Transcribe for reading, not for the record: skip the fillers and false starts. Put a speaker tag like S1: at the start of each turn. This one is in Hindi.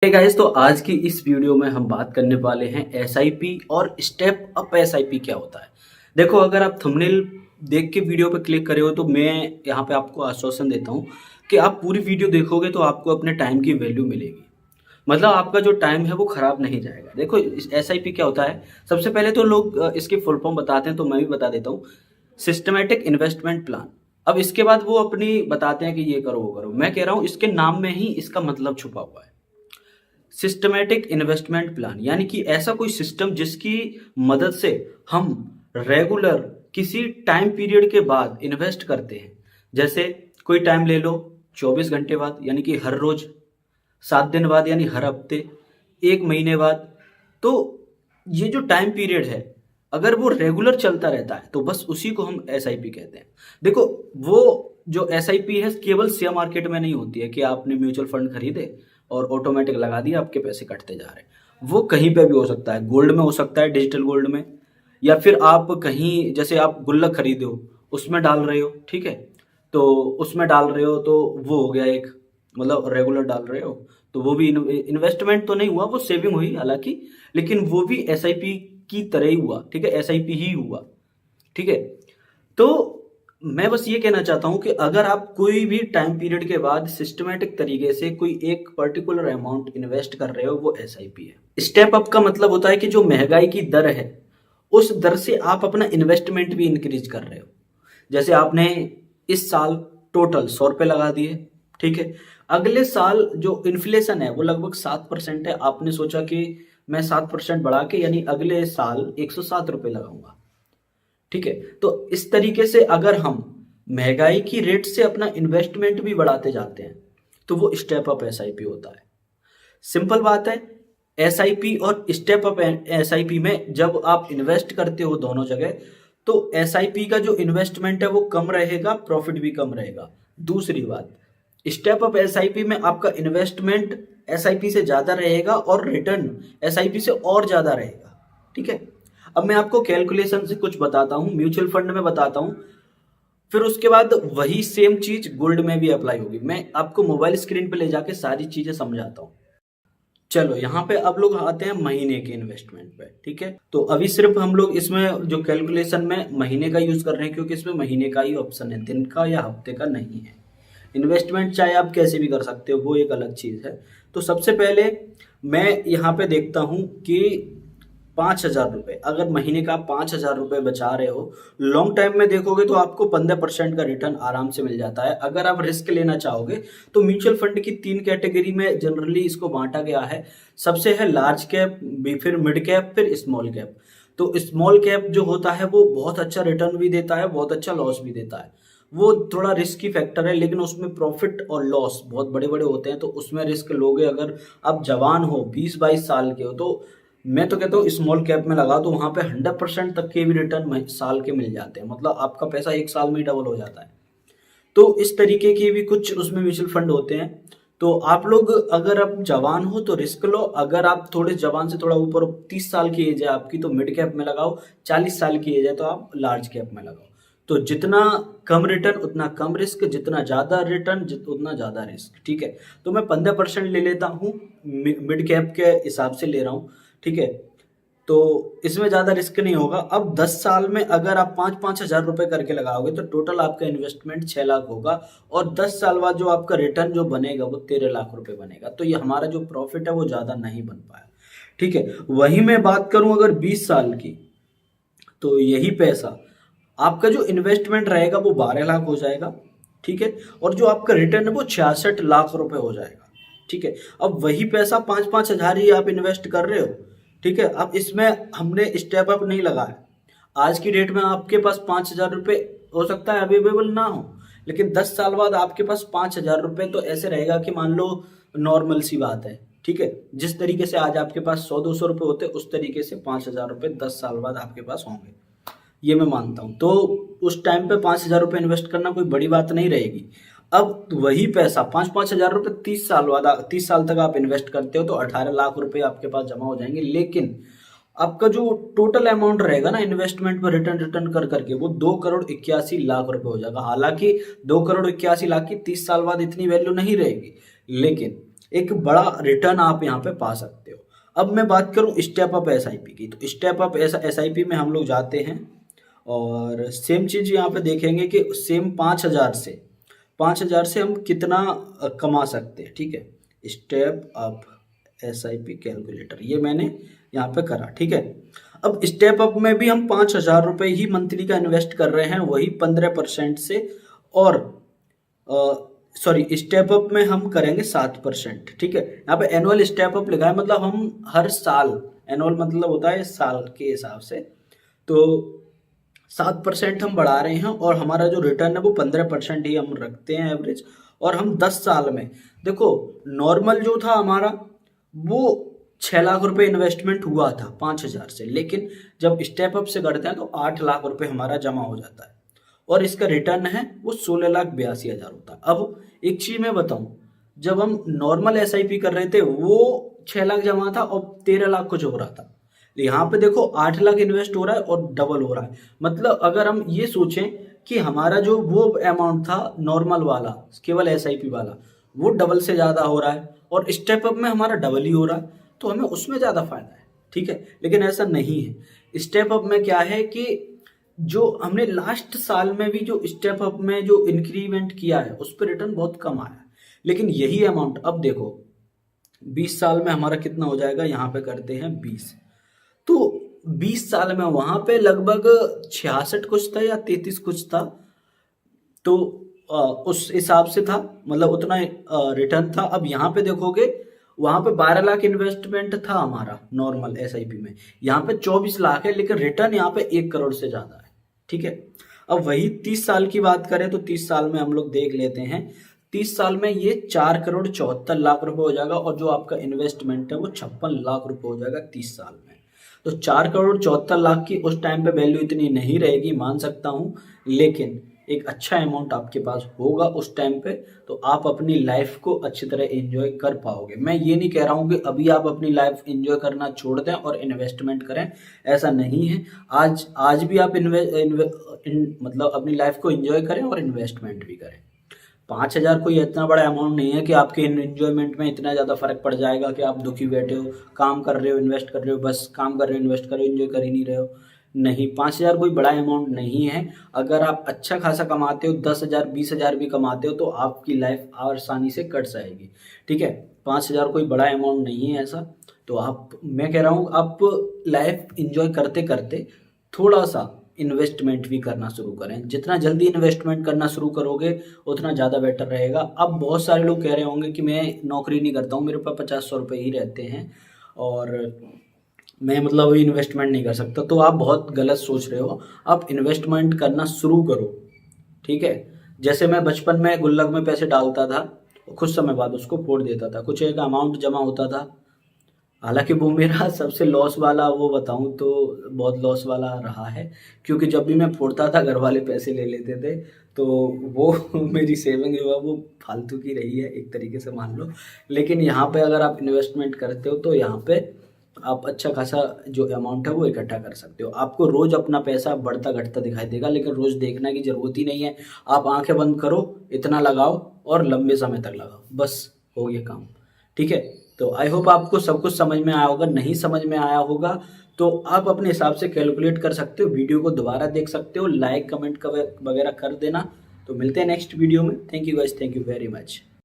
S1: हे गाइस, तो आज की इस वीडियो में हम बात करने वाले हैं एसआईपी और स्टेप अप एसआईपी क्या होता है। देखो, अगर आप थंबनेल देख के वीडियो पे क्लिक करे हो तो मैं यहाँ पे आपको आश्वासन देता हूँ कि आप पूरी वीडियो देखोगे तो आपको अपने टाइम की वैल्यू मिलेगी। मतलब आपका जो टाइम है वो खराब नहीं जाएगा। देखो, एसआईपी क्या होता है। सबसे पहले तो लोग इसकी फुल फॉर्म बताते हैं, तो मैं भी बता देता हूँ। Systematic investment plan. अब इसके बाद वो अपनी बताते हैं कि ये करो वो करो। मैं कह रहा हूँ इसके नाम में ही इसका मतलब छुपा हुआ है। सिस्टमैटिक इन्वेस्टमेंट प्लान यानी कि ऐसा कोई सिस्टम जिसकी मदद से हम रेगुलर किसी टाइम पीरियड के बाद इन्वेस्ट करते हैं। जैसे कोई टाइम ले लो, 24 घंटे बाद यानी कि हर रोज, 7 दिन बाद यानी हर हफ्ते, 1 महीने बाद। तो ये जो टाइम पीरियड है, अगर वो रेगुलर चलता रहता है तो बस उसी को हम एसआईपी कहते हैं। देखो, वो जो एसआईपी है केवल शेयर मार्केट में नहीं होती है कि आपने म्यूचुअल फंड खरीदे और ऑटोमेटिक लगा दिया, आपके पैसे कटते जा रहे हैं। वो कहीं पे भी हो सकता है, गोल्ड में हो सकता है, डिजिटल गोल्ड में, या फिर आप कहीं जैसे आप गुल्लक खरीदे हो उसमें डाल रहे हो, ठीक है। तो उसमें डाल रहे हो तो वो हो गया एक, मतलब रेगुलर डाल रहे हो तो वो भी इन्वेस्टमेंट तो नहीं हुआ, वो सेविंग हुई हालांकि, लेकिन वो भी एसआईपी की तरह ही हुआ, ठीक है, एसआईपी ही हुआ, ठीक है। तो मैं बस ये कहना चाहता हूं कि अगर आप कोई भी टाइम पीरियड के बाद सिस्टमेटिक तरीके से कोई एक पर्टिकुलर अमाउंट इन्वेस्ट कर रहे हो, वो एसआईपी है। स्टेप अप का मतलब होता है कि जो महंगाई की दर है उस दर से आप अपना इन्वेस्टमेंट भी इंक्रीज कर रहे हो। जैसे आपने इस साल टोटल 100 रुपए लगा दिए, ठीक है। अगले साल जो इन्फ्लेशन है वो लगभग 7% है। आपने सोचा कि मैं 7% बढ़ा के यानी अगले साल 107 रुपए लगाऊंगा, ठीक है। तो इस तरीके से अगर हम महंगाई की रेट से अपना इन्वेस्टमेंट भी बढ़ाते जाते हैं तो वो स्टेप अप एसआईपी होता है। सिंपल बात है। एसआईपी और स्टेप अप एसआईपी में जब आप इन्वेस्ट करते हो दोनों जगह, तो एसआईपी का जो इन्वेस्टमेंट है वो कम रहेगा, प्रॉफिट भी कम रहेगा। दूसरी बात, स्टेप अप एसआईपी में आपका इन्वेस्टमेंट एसआईपी से ज्यादा रहेगा और रिटर्न एसआईपी से और ज्यादा रहेगा, ठीक है। अब मैं आपको कैलकुलेशन से कुछ बताता हूं, म्यूचुअल फंड में बताता हूं, फिर उसके बाद वही सेम चीज गोल्ड में भी अप्लाई होगी। मैं आपको मोबाइल स्क्रीन पे ले जाके सारी चीजें समझाता हूं। चलो, यहाँ पे अब लोग आते हैं महीने के इन्वेस्टमेंट पे, ठीक है। तो अभी सिर्फ हम लोग इसमें जो कैलकुलेशन में महीने का यूज कर रहे हैं, क्योंकि इसमें महीने का ही ऑप्शन है, दिन का या हफ्ते का नहीं है। इन्वेस्टमेंट चाहे आप कैसे भी कर सकते हो, वो एक अलग चीज है। तो सबसे पहले मैं यहाँ पे देखता हूँ कि 5,000 रुपये, अगर महीने का आप 5,000 रुपये बचा रहे हो, लॉन्ग टाइम में देखोगे तो आपको 15% का रिटर्न आराम से मिल जाता है। अगर आप रिस्क लेना चाहोगे तो म्यूचुअल फंड की 3 कैटेगरी में जनरली इसको बांटा गया है। सबसे है लार्ज कैप, फिर मिड कैप, फिर स्मॉल कैप। तो स्मॉल कैप जो होता है वो बहुत अच्छा रिटर्न भी देता है, बहुत अच्छा लॉस भी देता है। वो थोड़ा रिस्की फैक्टर है, लेकिन उसमें प्रॉफिट और लॉस बहुत बड़े बड़े होते हैं, तो उसमें रिस्क लोगे। अगर आप जवान हो, 20-22 साल के हो, तो मैं तो कहता हूँ स्मॉल कैप में लगा दो, वहां पे 100% तक के भी रिटर्न साल के मिल जाते हैं। मतलब आपका पैसा एक साल में ही डबल हो जाता है। तो इस तरीके के भी कुछ उसमें म्यूचुअल फंड होते हैं। तो आप लोग, अगर आप जवान हो तो रिस्क लो, अगर आप थोड़े जवान से थोड़ा ऊपर, 30 साल की एज है आपकी, तो मिड कैप में लगाओ, 40 साल की एज है तो आप लार्ज कैप में लगाओ। तो जितना कम रिटर्न उतना कम रिस्क, जितना ज्यादा रिटर्न उतना ज्यादा रिस्क, ठीक है। तो मैं 15% ले लेता हूँ, मिड कैप के हिसाब से ले रहा हूँ, ठीक है। तो इसमें ज्यादा रिस्क नहीं होगा। अब 10 साल में अगर आप 5-5 हजार रुपए करके लगाओगे तो टोटल आपका इन्वेस्टमेंट 6 लाख होगा, और 10 साल बाद जो आपका रिटर्न जो बनेगा वो 13 लाख रुपए बनेगा। तो ये हमारा जो प्रॉफिट है वो ज्यादा नहीं बन पाया, ठीक है। वही मैं बात करूं अगर 20 साल की, तो यही पैसा आपका जो इन्वेस्टमेंट रहेगा वो 12 लाख हो जाएगा, ठीक है। और जो आपका रिटर्न है वो 66 लाख रुपए हो जाएगा, ठीक है। अब वही पैसा 5-5 हजार ही आप इन्वेस्ट कर रहे हो, ठीक है। अब इसमें हमने स्टेप अप नहीं लगाया। आज की डेट में आपके पास 5,000 रुपये हो सकता है अवेलेबल ना हो, लेकिन 10 साल बाद आपके पास 5,000 रुपये तो ऐसे रहेगा कि मान लो नॉर्मल सी बात है, ठीक है। जिस तरीके से आज आपके पास 100-200 रुपये होते, उस तरीके से 5,000 रुपये 10 साल बाद आपके पास होंगे, ये मैं मानता हूँ। तो उस टाइम पे 5,000 रुपये इन्वेस्ट करना कोई बड़ी बात नहीं रहेगी। अब वही पैसा 5-5 हजार रुपये 30 साल बाद, 30 साल तक आप इन्वेस्ट करते हो तो 18 लाख रुपए आपके पास जमा हो जाएंगे। लेकिन आपका जो टोटल अमाउंट रहेगा ना इन्वेस्टमेंट पर रिटर्न रिटर्न कर करके, वो 2,81 लाख रुपए हो जाएगा। हालांकि 2,81 लाख की 30 साल बाद इतनी वैल्यू नहीं रहेगी, लेकिन एक बड़ा रिटर्न आप यहाँ पे पा सकते हो। अब मैं बात करूँ स्टेप अप एसआईपी की, तो स्टेप अप एसआईपी में हम लोग जाते हैं और सेम चीज़ यहाँ पे देखेंगे कि सेम 5,000 से हम कितना कमा सकते हैं। ठीक है, स्टेप अप एसआईपी कैलकुलेटर ये मैंने यहाँ पे करा। ठीक है, अब स्टेप अप में भी हम 5,000 रुपये ही मंथली का इन्वेस्ट कर रहे हैं, वही 15% से। और सॉरी, स्टेप अप में हम करेंगे 7%। ठीक है, यहाँ पे एनुअल स्टेप अप लिखा है, मतलब हम हर साल, एनुअल मतलब होता है साल के हिसाब से, तो 7% हम बढ़ा रहे हैं और हमारा जो रिटर्न है वो 15% ही हम रखते हैं एवरेज। और हम 10 साल में, देखो नॉर्मल जो था हमारा वो 6 लाख रुपए इन्वेस्टमेंट हुआ था 5,000 से, लेकिन जब स्टेप अप से करते हैं तो 8 लाख रुपए हमारा जमा हो जाता है और इसका रिटर्न है वो 16,82,000 होता है। अब एक चीज मैं बताऊं, जब हम नॉर्मल एसआईपी कर रहे थे वो 6 लाख जमा था और 13 लाख कुछ हो रहा था। यहाँ पे देखो 8 लाख इन्वेस्ट हो रहा है और डबल हो रहा है। मतलब अगर हम ये सोचें कि हमारा जो वो अमाउंट था नॉर्मल वाला, केवल एसआईपी वाला, वो डबल से ज्यादा हो रहा है और स्टेप अप में हमारा डबल ही हो रहा है, तो हमें उसमें ज्यादा फायदा है। ठीक है, लेकिन ऐसा नहीं है। स्टेप अप में क्या है कि जो हमने लास्ट साल में भी जो स्टेप अप में जो इंक्रीमेंट किया है उस पर रिटर्न बहुत कम आया है, लेकिन यही अमाउंट अब देखो 20 साल में हमारा कितना हो जाएगा, यहाँ पे करते हैं 20, तो 20 साल में वहां पे लगभग 66 कुछ था या 33 कुछ था, तो उस हिसाब से था, मतलब उतना रिटर्न था। अब यहाँ पे देखोगे वहां पे 12 लाख इन्वेस्टमेंट था हमारा नॉर्मल एसआईपी में, यहाँ पे 24 लाख है, लेकिन रिटर्न यहाँ पे 1 करोड़ से ज्यादा है। ठीक है, अब वही 30 साल की बात करें तो 30 साल में हम लोग देख लेते हैं, 30 साल में ये 4 करोड़ 74 लाख रुपए हो जाएगा और जो आपका इन्वेस्टमेंट है वो 56 लाख रुपए हो जाएगा 30 साल में। तो 4 करोड़ 74 लाख की उस टाइम पे वैल्यू इतनी नहीं रहेगी, मान सकता हूँ, लेकिन एक अच्छा अमाउंट आपके पास होगा उस टाइम पे, तो आप अपनी लाइफ को अच्छी तरह एंजॉय कर पाओगे। मैं ये नहीं कह रहा हूँ कि अभी आप अपनी लाइफ एंजॉय करना छोड़ दें और इन्वेस्टमेंट करें, ऐसा नहीं है। आज भी आप मतलब अपनी लाइफ को एंजॉय करें और इन्वेस्टमेंट भी करें। 5,000 कोई इतना बड़ा अमाउंट नहीं है कि आपके एंजॉयमेंट में इतना ज़्यादा फर्क पड़ जाएगा कि आप दुखी बैठे हो, काम कर रहे हो इन्वेस्ट कर रहे हो, बस काम कर रहे हो इन्वेस्ट कर रहे हो, एंजॉय कर ही नहीं रहे हो। नहीं, 5,000 कोई बड़ा अमाउंट नहीं है। अगर आप अच्छा खासा कमाते हो, 10,000 20,000 भी कमाते हो, तो आपकी लाइफ आसानी से कट जाएगी। ठीक है, 5,000 कोई बड़ा अमाउंट नहीं है ऐसा। तो मैं कह रहा हूँ आप लाइफ इंजॉय करते करते थोड़ा सा इन्वेस्टमेंट भी करना शुरू करें। जितना जल्दी इन्वेस्टमेंट करना शुरू करोगे उतना ज़्यादा बेटर रहेगा। अब बहुत सारे लोग कह रहे होंगे कि मैं नौकरी नहीं करता हूँ, मेरे पास 50-100 रुपये ही रहते हैं और मैं मतलब अभी इन्वेस्टमेंट नहीं कर सकता, तो आप बहुत गलत सोच रहे हो। आप इन्वेस्टमेंट करना शुरू करो। ठीक है, जैसे मैं बचपन में गुल्लक में पैसे डालता था, कुछ समय बाद उसको फोड़ देता था, कुछ एक अमाउंट जमा होता था। हालांकि वो मेरा सबसे लॉस वाला, वो बताऊं तो बहुत लॉस वाला रहा है, क्योंकि जब भी मैं फोड़ता था घर वाले पैसे ले लेते थे, तो वो मेरी सेविंग जो है वो फालतू की रही है एक तरीके से मान लो। लेकिन यहाँ पे अगर आप इन्वेस्टमेंट करते हो तो यहाँ पे आप अच्छा खासा जो अमाउंट है वो इकट्ठा कर सकते हो। आपको रोज अपना पैसा बढ़ता घटता दिखाई देगा, लेकिन रोज देखने की जरूरत ही नहीं है। आप आंखें बंद करो, इतना लगाओ और लंबे समय तक लगाओ, बस हो गया काम। ठीक है, तो आई होप आपको सब कुछ समझ में आया होगा। नहीं समझ में आया होगा तो आप अपने हिसाब से कैलकुलेट कर सकते हो, वीडियो को दोबारा देख सकते हो, लाइक कमेंट वगैरह कर देना। तो मिलते हैं नेक्स्ट वीडियो में। Thank you guys, thank you very much.